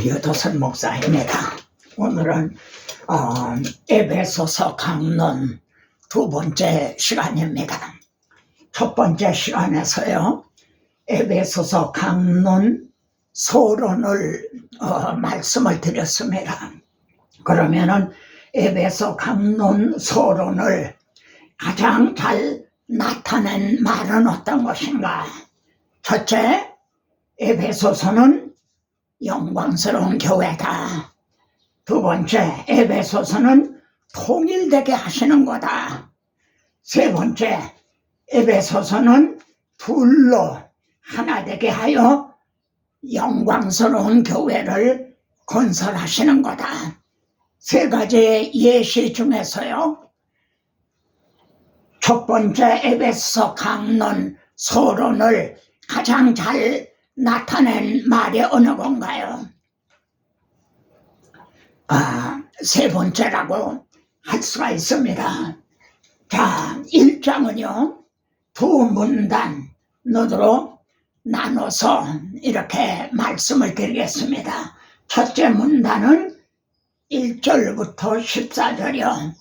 여도선 목사입니다. 오늘은 에베소서 강론 두 번째 시간입니다. 첫 번째 시간에서요, 에베소서 강론 소론을 말씀을 드렸습니다. 그러면은 에베소 강론 소론을 가장 잘 나타낸 말은 어떤 것인가? 첫째, 에베소서는 영광스러운 교회다. 두 번째, 에베소서는 통일되게 하시는 거다. 세 번째, 에베소서는 둘로 하나 되게 하여 영광스러운 교회를 건설하시는 거다. 세 가지의 예시 중에서요, 첫 번째 에베소 강론 소론을 가장 잘 나타낸 말이 어느 건가요? 세 번째라고 할 수가 있습니다. 자, 1장은요, 두 문단으로 나눠서 이렇게 말씀을 드리겠습니다. 첫째 문단은 1절부터 14절이요.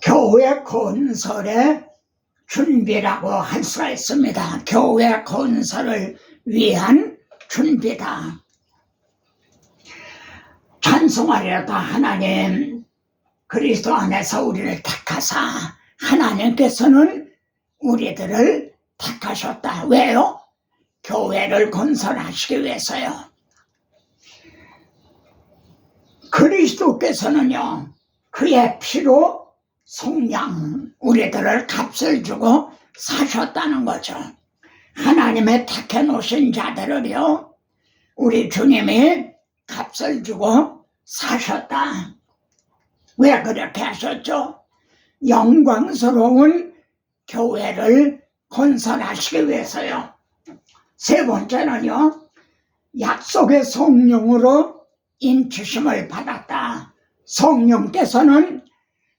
교회 건설의 준비라고 할 수가 있습니다. 교회 건설을 위한 준비다. 찬송하리로다 하나님 그리스도 안에서 우리를 택하사, 하나님께서는 우리들을 택하셨다. 왜요? 교회를 건설하시기 위해서요. 그리스도께서는요, 그의 피로 속량 우리들을 값을 주고 사셨다는 거죠. 하나님의 택해 놓으신 자들을요, 우리 주님이 값을 주고 사셨다. 왜 그렇게 하셨죠? 영광스러운 교회를 건설하시기 위해서요. 세 번째는요, 약속의 성령으로 인치심을 받았다. 성령께서는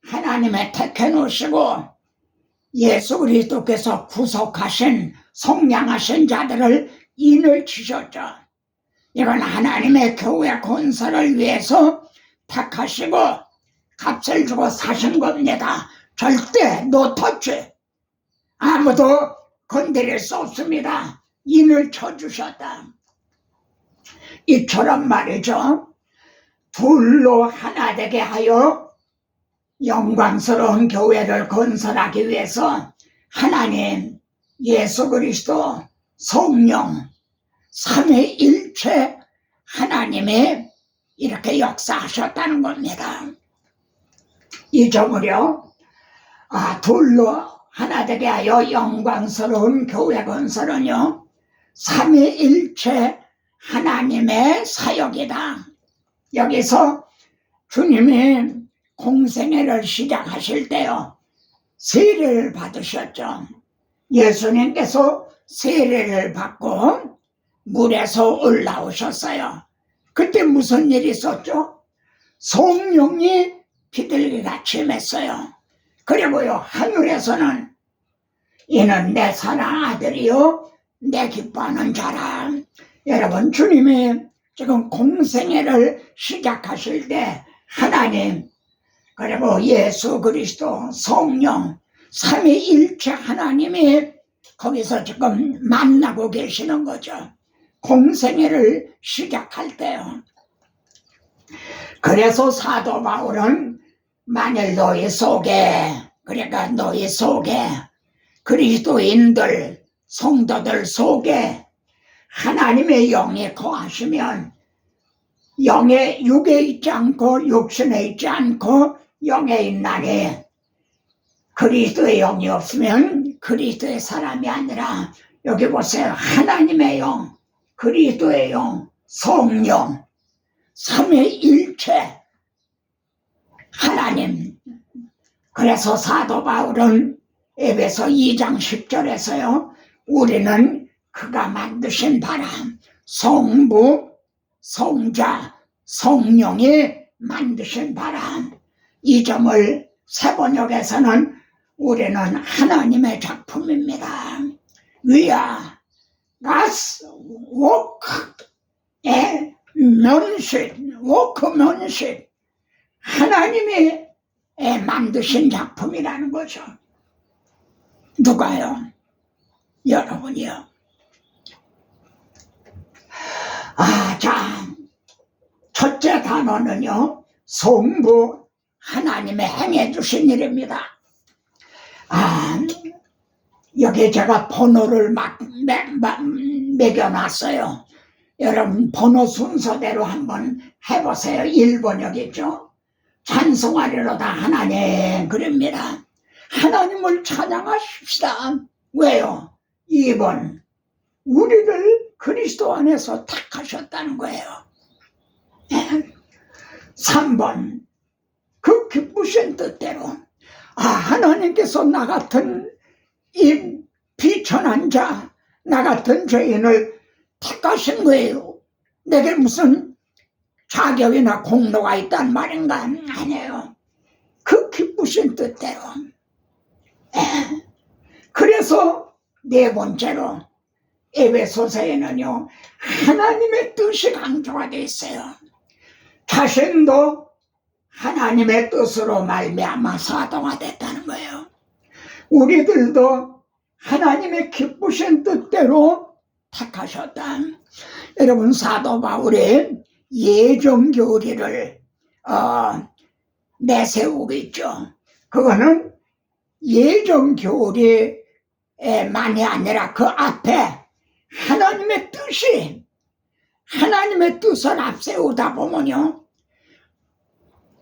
하나님의 택해 놓으시고 예수 그리스도께서 구속하신 속량하신 자들을 인을 치셨죠. 이건 하나님의 교회 건설을 위해서 택하시고 값을 주고 사신 겁니다. 절대 노터치, 아무도 건드릴 수 없습니다. 인을 쳐주셨다. 이처럼 말이죠, 둘로 하나 되게 하여 영광스러운 교회를 건설하기 위해서 하나님, 예수 그리스도, 성령, 삼위일체 하나님이 이렇게 역사하셨다는 겁니다. 이 점을요, 둘로 하나 되게 하여 영광스러운 교회 건설은요, 삼위일체 하나님의 사역이다. 여기서 주님이 공생애를 시작하실 때요, 세례를 받으셨죠. 예수님께서 세례를 받고 물에서 올라오셨어요. 그때 무슨 일이 있었죠? 성령이 비둘기같이 임했어요. 그리고요, 하늘에서는 이는 내 사랑 아들이요 내 기뻐하는 자라. 여러분, 주님이 지금 공생애를 시작하실 때 하나님, 그리고 예수 그리스도, 성령, 삼위일체 하나님이 거기서 지금 만나고 계시는 거죠. 공생애를 시작할 때요. 그래서 사도 바울은 만일 너희 속에, 그러니까 너희 속에 그리스도인들, 성도들 속에 하나님의 영이 거하시면, 영의 육에 있지 않고 육신에 있지 않고 영에 있나니, 그리스도의 영이 없으면 그리스도의 사람이 아니라, 여기 보세요, 하나님의 영, 그리스도의 영, 성령, 삼위일체 하나님. 그래서 사도 바울은 에베소 2장 10절에서요, 우리는 그가 만드신 바람, 성부, 성자, 성령이 만드신 바람, 이 점을 세번역에서는 우리는 하나님의 작품입니다. We are God's work 면식, 워크맨십, 하나님이 만드신 작품이라는 거죠. 누가요? 여러분이요. 자, 첫째 단어는요, 성부 하나님의 행해 주신 일입니다. 여기 제가 번호를 막 매겨놨어요. 여러분 번호 순서대로 한번 해보세요. 1번 여기 있죠. 찬송하리로다 하나님, 그럽니다. 하나님을 찬양하십시다. 왜요? 2번 우리를 그리스도 안에서 택하셨다는 거예요. 3번 그 기쁘신 뜻대로 하나님께서 나 같은 이 비천한 자, 나 같은 죄인을 택하신 거예요. 내게 무슨 자격이나 공로가 있단 말인가? 아니에요. 그 기쁘신 뜻대로. 그래서 네 번째로 에베소서에는요, 하나님의 뜻이 강조가 되어 있어요. 자신도 하나님의 뜻으로 말미암아 사도가 됐다는 거예요. 우리들도 하나님의 기쁘신 뜻대로 택하셨다. 여러분, 사도 바울의 예정교리를 내세우고 있죠. 그거는 예정교리만이 아니라 그 앞에 하나님의 뜻을 앞세우다 보면요,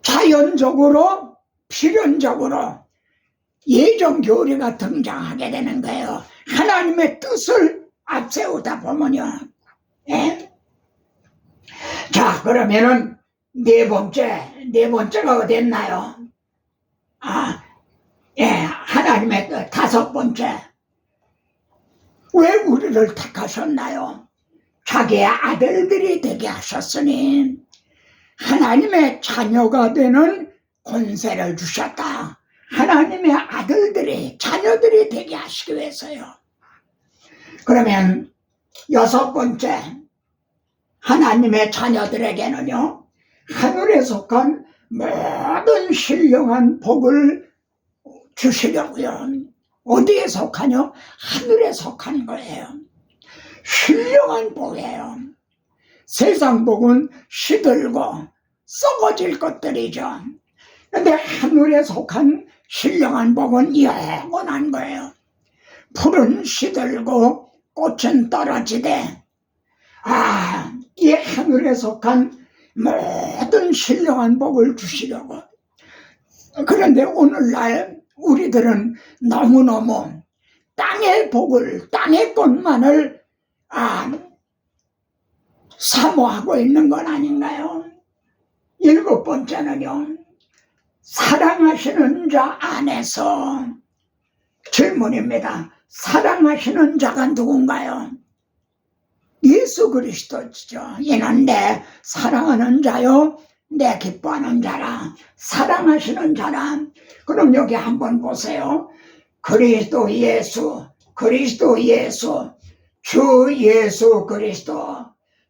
자연적으로 필연적으로 예정교리가 등장하게 되는 거예요. 하나님의 뜻을 앞세우다 보면요. 자, 그러면은 네 번째가 어디 있나요? 하나님의 뜻. 다섯 번째, 왜 우리를 택하셨나요? 자기의 아들들이 되게 하셨으니 하나님의 자녀가 되는 권세를 주셨다. 하나님의 아들들이, 자녀들이 되게 하시기 위해서요. 그러면 여섯 번째, 하나님의 자녀들에게는요, 하늘에 속한 모든 신령한 복을 주시려고요. 어디에 속하뇨? 하늘에 속한 거예요. 신령한 복이에요. 세상 복은 시들고 썩어질 것들이죠. 그런데 하늘에 속한 신령한 복은 영원한 거예요. 풀은 시들고 꽃은 떨어지되 이 하늘에 속한 모든 신령한 복을 주시려고. 그런데 오늘날 우리들은 너무너무 땅의 복을, 땅의 것만을 사모하고 있는 건 아닌가요? 일곱 번째는요, 사랑하시는 자 안에서. 질문입니다. 사랑하시는 자가 누군가요? 예수 그리스도죠. 이는 내 사랑하는 자요, 내 기뻐하는 자라. 사랑하시는 자라. 그럼 여기 한번 보세요. 그리스도 예수, 그리스도 예수, 주 예수 그리스도,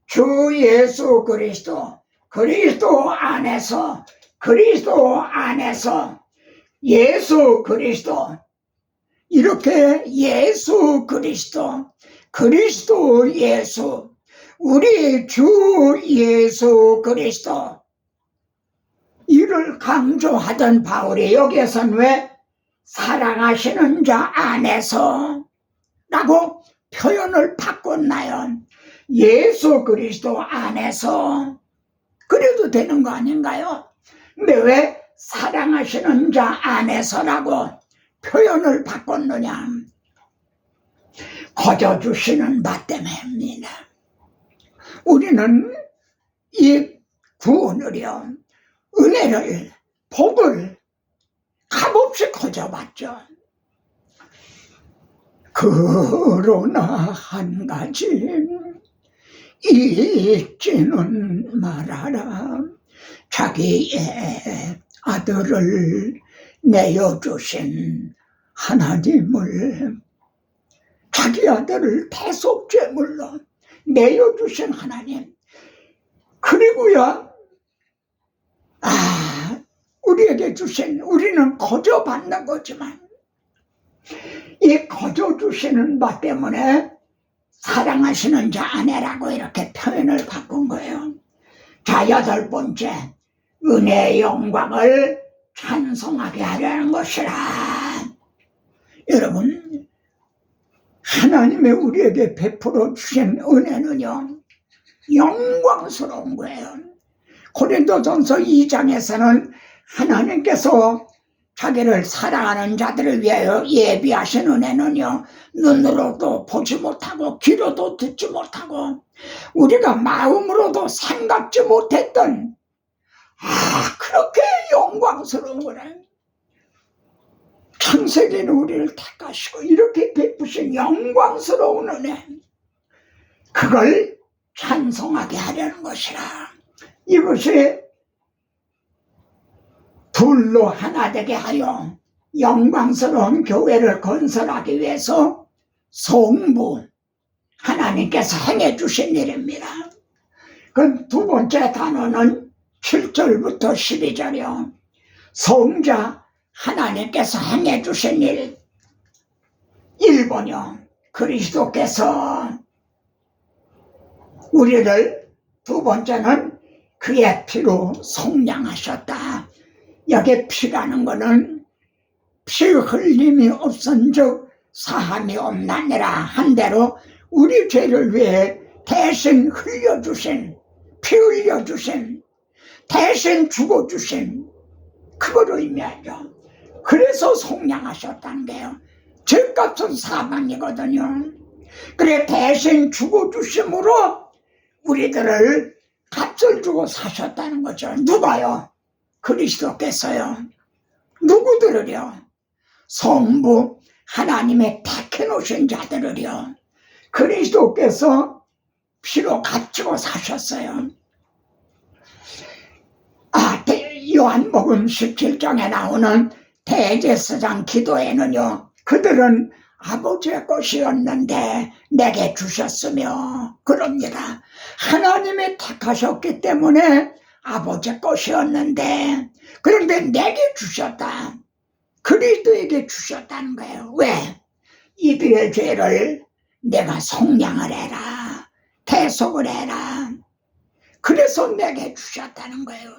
주 예수 그리스도, 그리스도 안에서, 그리스도 안에서, 예수 그리스도. 이렇게 예수 그리스도, 그리스도 예수, 우리 주 예수 그리스도, 이를 강조하던 바울이 여기에서는 왜 사랑하시는 자 안에서 라고 표현을 바꿨나요? 예수 그리스도 안에서. 그래도 되는 거 아닌가요? 근데 왜 사랑하시는 자 안에서라고 표현을 바꿨느냐? 거저주시는 바 때문입니다. 우리는 이 구원을요, 은혜를, 복을 값없이 거저봤죠. 그러나 한 가지 잊지는 말아라. 자기의 아들을 내어주신 하나님을, 자기 아들을 대속제물로 내어주신 하나님, 그리고요, 우리에게 주신, 우리는 거저 받는 거지만 이 거저 주시는 바 때문에 사랑하시는 자 아내라고 이렇게 표현을 바꾼 거예요. 자, 8번째, 은혜의 영광을 찬송하게 하려는 것이라. 여러분, 하나님의 우리에게 베풀어 주신 은혜는요, 영광스러운 거예요. 고린도전서 2장에서는 하나님께서 자기를 사랑하는 자들을 위하여 예비하신 은혜는요, 눈으로도 보지 못하고 귀로도 듣지 못하고 우리가 마음으로도 생각지 못했던 그렇게 영광스러운 거래. 창세기는 우리를 택하시고 이렇게 베푸신 영광스러운 은혜, 그걸 찬송하게 하려는 것이라. 이것이 둘로 하나 되게 하여 영광스러운 교회를 건설하기 위해서 성부 하나님께서 행해 주신 일입니다. 그 두 번째 단어는 7절부터 12절이요. 성자 하나님께서 행해 주신 일. 1번이요. 그리스도께서 우리를, 두 번째는 그의 피로 속량하셨다. 여기 피라는 것은 피 흘림이 없은즉 사함이 없나니라 한 대로 우리 죄를 위해 대신 흘려주신, 피 흘려주신, 대신 죽어주신, 그거로 의미하죠. 그래서 속량하셨다는 게요. 죄값은 사망이거든요. 그래 대신 죽어주심으로 우리들을 값을 주고 사셨다는 거죠. 누가요? 그리스도께서요. 누구들을요? 성부 하나님의 택해 놓으신 자들을요. 그리스도께서 피로 값주고 사셨어요. 요한복음 17장에 나오는 대제사장 기도에는요, 그들은 아버지의 것이었는데 내게 주셨으며, 그럽니다. 하나님이 택하셨기 때문에 아버지의 것이었는데, 그런데 내게 주셨다. 그리스도에게 주셨다는 거예요. 왜? 이들의 죄를 내가 속량을 해라, 대속을 해라. 그래서 내게 주셨다는 거예요.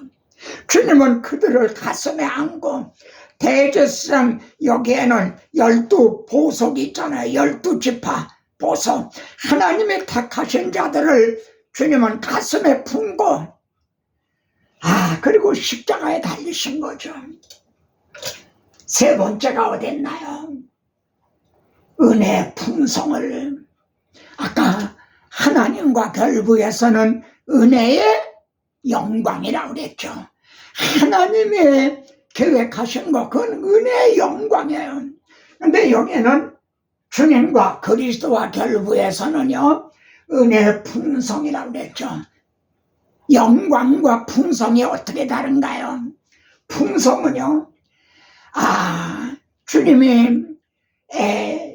주님은 그들을 가슴에 안고, 대제사장 여기에는 12 보석이 있잖아요. 12지파 보석. 하나님의 택하신 자들을 주님은 가슴에 품고, 그리고 십자가에 달리신 거죠. 세 번째가 어딨나요? 은혜의 풍성을. 아까 하나님과 결부에서는 은혜의 영광이라고 그랬죠. 하나님의 계획하신 거, 그건 은혜의 영광이에요. 근데 여기는 주님과 그리스도와 결부에서는요, 은혜의 풍성이라고 그랬죠. 영광과 풍성이 어떻게 다른가요? 풍성은요, 주님이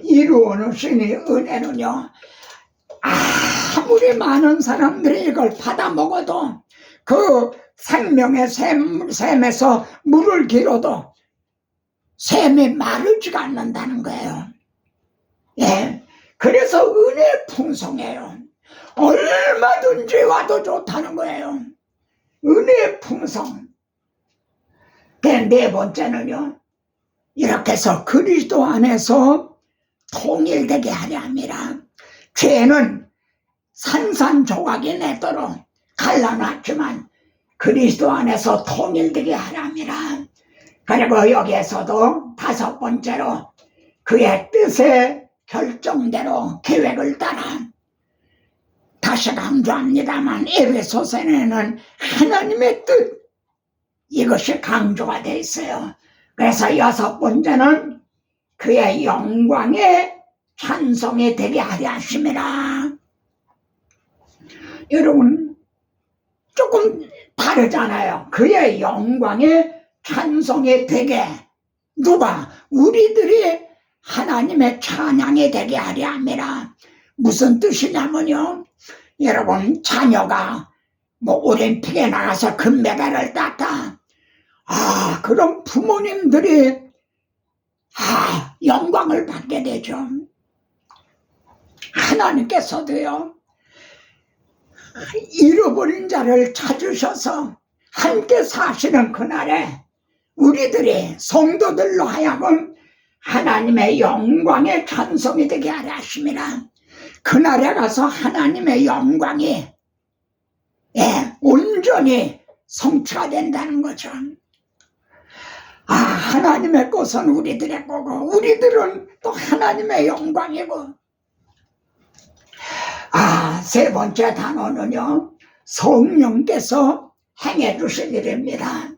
이루어 놓으신 은혜는요, 아무리 많은 사람들이 이걸 받아 먹어도 그 생명의 샘에서 물을 길어도 샘이 마르지가 않는다는 거예요. 그래서 은혜 풍성해요. 얼마든지 와도 좋다는 거예요. 은혜 풍성. 네 번째는요, 이렇게 해서 그리스도 안에서 통일되게 하려 합니다. 죄는 산산조각이 내도록 갈라놨지만 그리스도 안에서 통일되게 하려 합니다. 그리고 여기에서도 5번째로 그의 뜻의 결정대로 계획을 따라, 다시 강조합니다만 에베소서에는 하나님의 뜻, 이것이 강조가 되어 있어요. 그래서 6번째는 그의 영광의 찬송이 되게 하려 하심이라. 여러분, 조금 다르잖아요. 그의 영광의 찬송이 되게, 누가? 우리들이 하나님의 찬양이 되게 하려 함이라. 무슨 뜻이냐면요, 여러분, 자녀가 뭐 올림픽에 나가서 금메달을 땄다. 그런 부모님들이 영광을 받게 되죠. 하나님께서도요, 잃어버린 자를 찾으셔서 함께 사시는 그날에 우리들이 성도들로 하여금 하나님의 영광의 찬송이 되게 하려 하심이라. 그날에 가서 하나님의 영광이 온전히 성취가 된다는 거죠. 하나님의 것은 우리들의 거고 우리들은 또 하나님의 영광이고. 세 번째 단어는요, 성령께서 행해 주신 일입니다.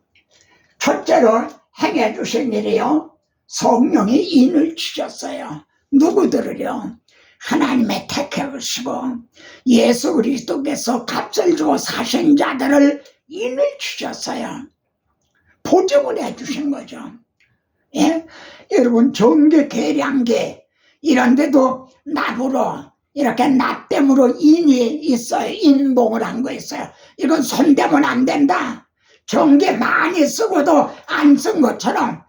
첫째로 행해 주신 일이요, 성령이 인을 치셨어요. 누구들을요? 하나님의 택하시고 예수 그리스도께서 값을 주고 사신 자들을 인을 치셨어요. 보증을 해주신 거죠. 여러분, 정계, 계량계 이런 데도 납으로 이렇게 납땜으로 인이 있어요. 인봉을 한 거 있어요. 이건 손대면 안 된다. 정계 많이 쓰고도 안 쓴 것처럼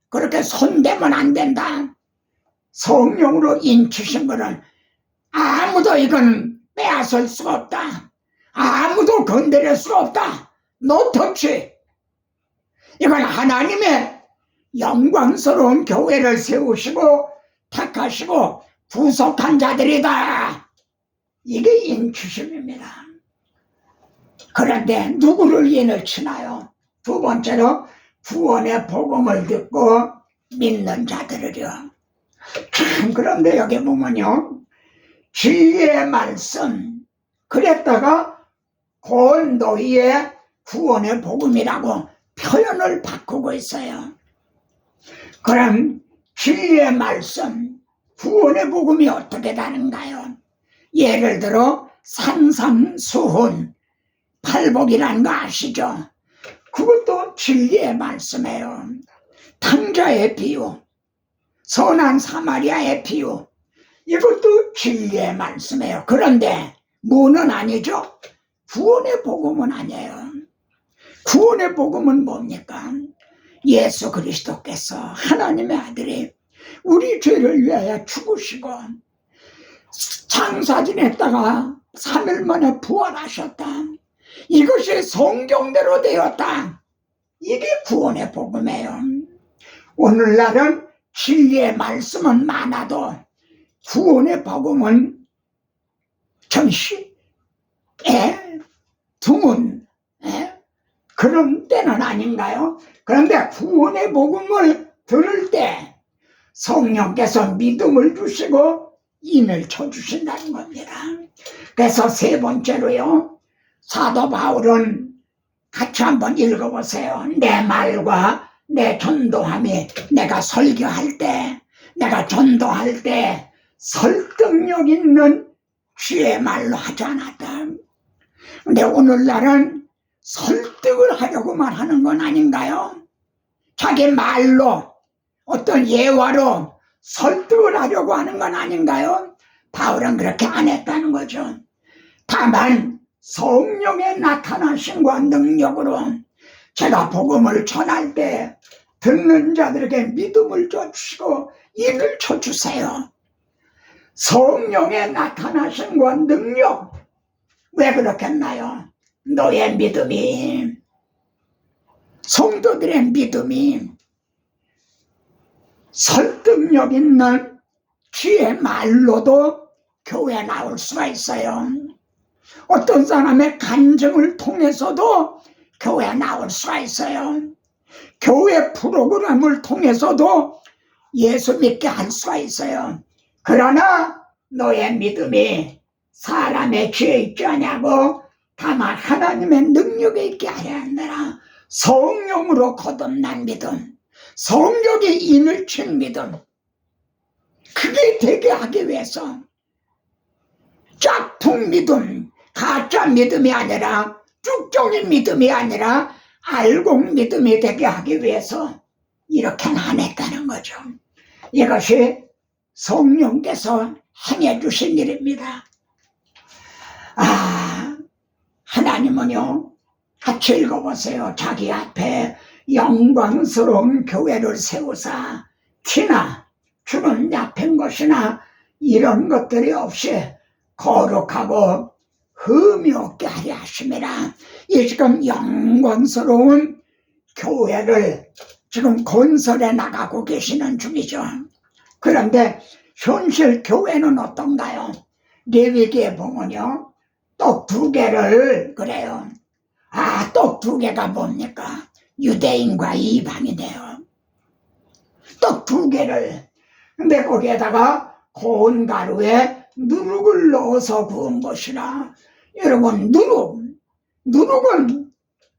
그렇게 손대면 안 된다. 성령으로 인치신 거는 아무도 이건 빼앗을 수가 없다. 아무도 건드릴 수가 없다. No touch. 이건 하나님의 영광스러운 교회를 세우시고 택하시고 구속한 자들이다. 이게 인치심입니다. 그런데 누구를 인을 치나요? 두 번째로 구원의 복음을 듣고 믿는 자들을요. 그런데 여기 보면요, 진리의 말씀, 그랬다가 곧 너희의 구원의 복음이라고 표현을 바꾸고 있어요. 그럼 진리의 말씀, 구원의 복음이 어떻게 다른가요? 예를 들어 산상수훈, 팔복이라는 거 아시죠? 그것도 진리의 말씀이에요. 탕자의 비유, 선한 사마리아의 비유, 이것도 진리의 말씀이에요. 그런데 뭐는 아니죠? 구원의 복음은 아니에요. 구원의 복음은 뭡니까? 예수 그리스도께서, 하나님의 아들이 우리 죄를 위하여 죽으시고 장사 지냈다가 3일 만에 부활하셨다. 이것이 성경대로 되었다. 이게 구원의 복음이에요. 오늘날은 진리의 말씀은 많아도 구원의 복음은 전시 드문 그런 때는 아닌가요? 그런데 구원의 복음을 들을 때 성령께서 믿음을 주시고 인을 쳐주신다는 겁니다. 그래서 세 번째로요, 사도 바울은 같이 한번 읽어보세요. 내 말과 내 전도함이 내가 설교할 때, 내가 전도할 때 설득력 있는 주의 말로 하지 않았다. 근데 오늘날은 설득을 하려고만 하는 건 아닌가요? 자기 말로 어떤 예화로 설득을 하려고 하는 건 아닌가요? 바울은 그렇게 안 했다는 거죠. 다만 성령의 나타나심과 능력으로 제가 복음을 전할 때 듣는 자들에게 믿음을 줘주시고 인을 쳐주세요. 성령의 나타나심과 능력, 왜 그렇겠나요? 너의 믿음이, 성도들의 믿음이 설득력 있는 주의 말로도 교회에 나올 수가 있어요. 어떤 사람의 간증을 통해서도 교회에 나올 수가 있어요. 교회 프로그램을 통해서도 예수 믿게 할 수가 있어요. 그러나 너의 믿음이 사람의 죄에 있지 아니하고 다만 하나님의 능력에 있게 하려 한다라. 성령으로 거듭난 믿음, 성령의 인을 친 믿음, 그게 되게 하기 위해서 짝퉁 믿음, 가짜 믿음이 아니라 쭉종인 믿음이 아니라 알곡 믿음이 되게 하기 위해서 이렇게는 안 했다는 거죠. 이것이 성령께서 행해 주신 일입니다. 하나님 하나님은요, 같이 읽어보세요. 자기 앞에 영광스러운 교회를 세우사 티나 주는 얕은 것이나 이런 것들이 없이 거룩하고 흠이 없게 하려 하심이라. 이 지금 영광스러운 교회를 지금 건설해 나가고 계시는 중이죠. 그런데 현실 교회는 어떤가요? 레위기에 보면요, 떡 2개를 그래요. 떡 2개가 뭡니까? 유대인과 이방이네요. 떡 2개를. 근데 거기에다가 고운 가루에 누룩을 넣어서 구운 것이라. 여러분, 누룩은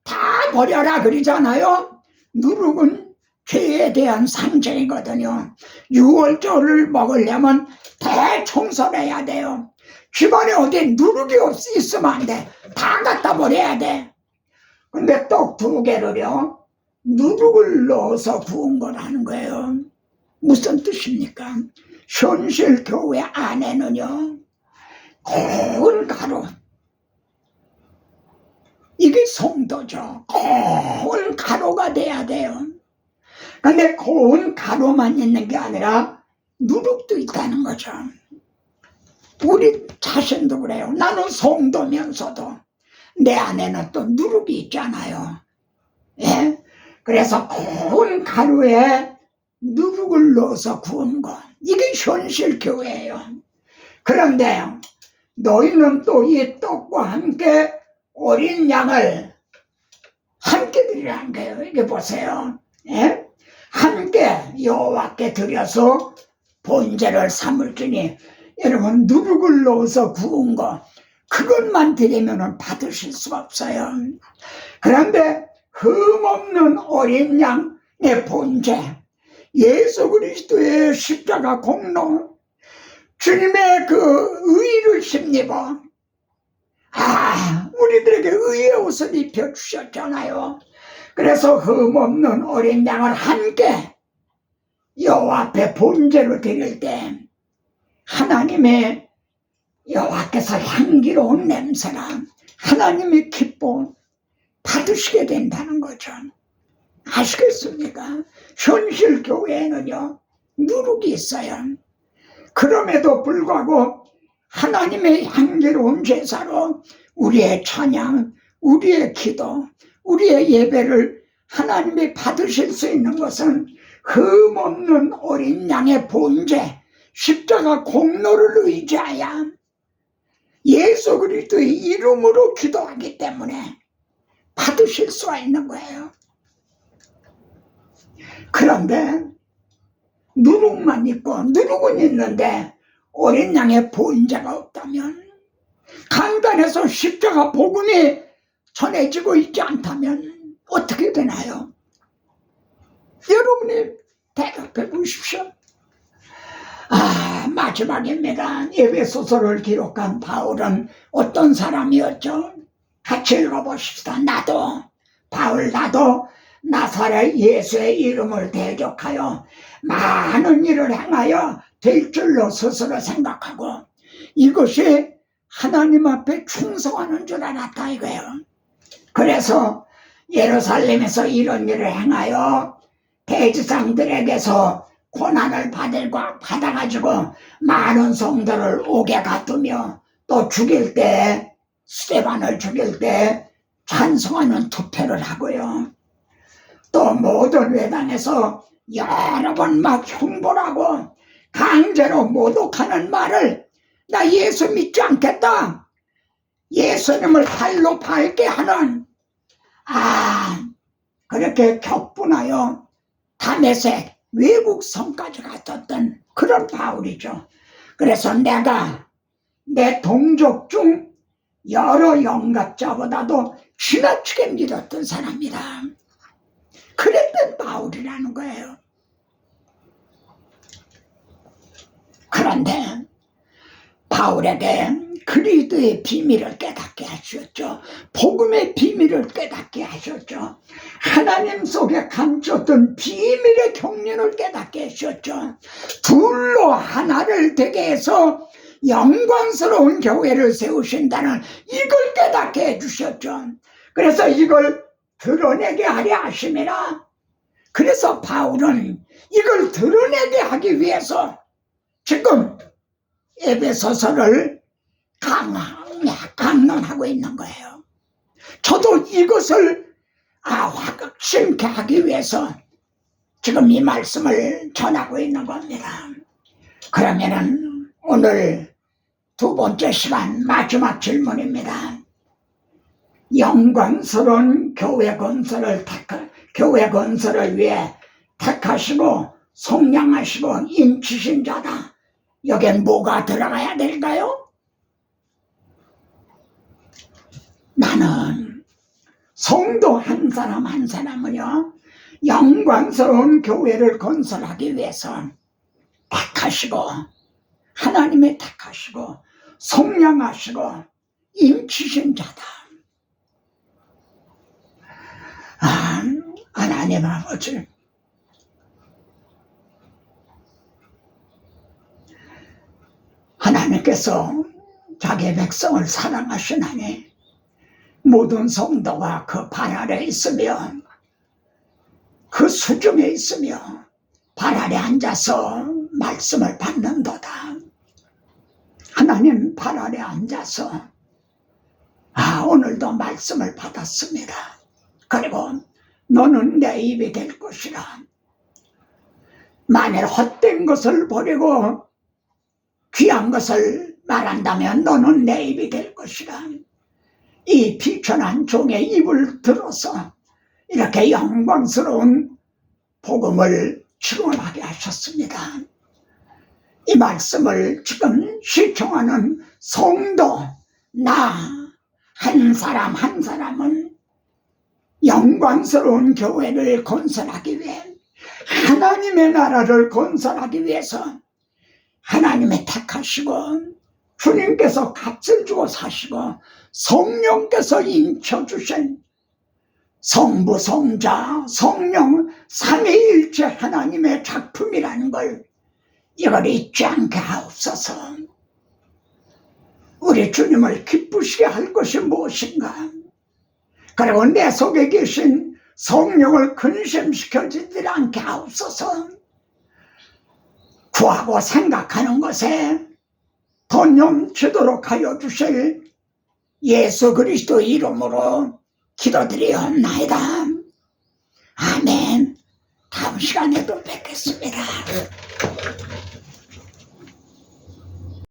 다 버려라 그러잖아요. 누룩은 죄에 대한 상징이거든요. 6월절을 먹으려면 대청소해야 돼요. 집안에 어디 누룩이 있으면 안 돼. 다 갖다 버려야 돼. 근데 떡 2개를요, 누룩을 넣어서 구운 거라는 거예요. 무슨 뜻입니까? 현실 교회 안에는요, 고운 가루, 이게 성도죠. 고운 가루가 돼야 돼요. 근데 고운 가루만 있는 게 아니라 누룩도 있다는 거죠. 우리 자신도 그래요. 나는 성도면서도 내 안에는 또 누룩이 있잖아요. 예? 그래서 고운 가루에 누룩을 넣어서 구운 거, 이게 현실 교회예요. 그런데 너희는 또 이 떡과 함께 어린 양을 함께 드리라는 거예요. 이게 보세요. 예? 함께 여호와께 드려서 번제를 삼을지니. 여러분, 누룩을 넣어서 구운 거, 그것만 드리면 받으실 수가 없어요. 그런데 흠없는 어린 양의 번제, 예수 그리스도의 십자가 공로, 주님의 그 의를 힘입어 우리들에게 의의 옷을 입혀주셨잖아요. 그래서 흠없는 어린 양을 함께 여호와 앞에 번제로 드릴 때 하나님의 여호와께서 향기로운 냄새나 하나님의 기쁨 받으시게 된다는 거죠. 아시겠습니까? 현실 교회에는요, 누룩이 있어요. 그럼에도 불구하고 하나님의 향기로운 제사로 우리의 찬양, 우리의 기도, 우리의 예배를 하나님이 받으실 수 있는 것은 흠없는 어린 양의 번제, 십자가 공로를 의지하여 예수 그리스도의 이름으로 기도하기 때문에 받으실 수가 있는 거예요. 그런데 누룩만 있고, 누룩은 있는데 어린 양의 번제가 없다면, 강단에서 십자가 복음이 전해지고 있지 않다면 어떻게 되나요? 여러분이 대답해 보십시오. 마지막입니다. 에베소서를 기록한 바울은 어떤 사람이었죠? 같이 읽어보십시다. 나도 나사렛 예수의 이름을 대적하여 많은 일을 행하여 될 줄로 스스로 생각하고 이것이 하나님 앞에 충성하는 줄 알았다 이거예요. 그래서 예루살렘에서 이런 일을 행하여 대지상들에게서 고난을 받아가지고 많은 성도를 옥에 가두며 또 죽일 때, 스데반을 죽일 때 찬송하는 투표를 하고요. 또 모든 회당에서 여러 번 막 흉보를 하고 강제로 모독하는 말을, 나 예수 믿지 않겠다, 예수님을 발로 밟게 하는, 그렇게 격분하여 다메섹 외국 성까지 갔었던 그런 바울이죠. 그래서 내가 내 동족 중 여러 영갑자보다도 지나치게 믿었던 사람이다, 그랬던 바울이라는 거예요. 그런데 바울에게 그리스도의 비밀을 깨닫게 하셨죠. 복음의 비밀을 깨닫게 하셨죠. 하나님 속에 감췄던 비밀의 경륜을 깨닫게 하셨죠. 둘로 하나를 되게 해서 영광스러운 교회를 세우신다는 이걸 깨닫게 해주셨죠. 그래서 이걸 드러내게 하려 하심이라. 그래서 바울은 이걸 드러내게 하기 위해서 지금 에베소서를 강론하고 있는 거예요. 저도 이것을 확신케 하기 위해서 지금 이 말씀을 전하고 있는 겁니다. 그러면은 오늘 두 번째 시간 마지막 질문입니다. 영광스러운 교회 건설을 위해 택하시고 속량하시고 인치신 자다. 여기에 뭐가 들어가야 될까요? 나는 성도 한 사람 한 사람은요, 영광스러운 교회를 건설하기 위해서 택하시고, 하나님의 택하시고 속량하시고 인치신 자다. 하나님 아버지, 하나님께서 자기 백성을 사랑하시나니 모든 성도가 그 발 아래 있으며 그 수중에 있으며 발 아래 앉아서 말씀을 받는도다. 하나님 발 아래 앉아서 오늘도 말씀을 받았습니다. 그리고 너는 내 입이 될 것이라. 만일 헛된 것을 버리고 귀한 것을 말한다면 너는 내 입이 될 것이라. 이 비천한 종의 입을 들어서 이렇게 영광스러운 복음을 증언하게 하셨습니다. 이 말씀을 지금 시청하는 성도, 나 한 사람 한 사람은 영광스러운 교회를 건설하기 위해, 하나님의 나라를 건설하기 위해서 하나님의 택하시고 주님께서 값을 주고 사시고 성령께서 인쳐주신 성부, 성자, 성령 삼위일체 하나님의 작품이라는 걸 이걸 잊지 않게 하옵소서. 우리 주님을 기쁘시게 할 것이 무엇인가? 그리고 내 속에 계신 성령을 근심시켜지지 않게 하옵소서. 구하고 생각하는 것에 더 넘치도록 하여 주실 예수 그리스도 이름으로 기도드리옵나이다. 아멘. 다음 시간에도 뵙겠습니다.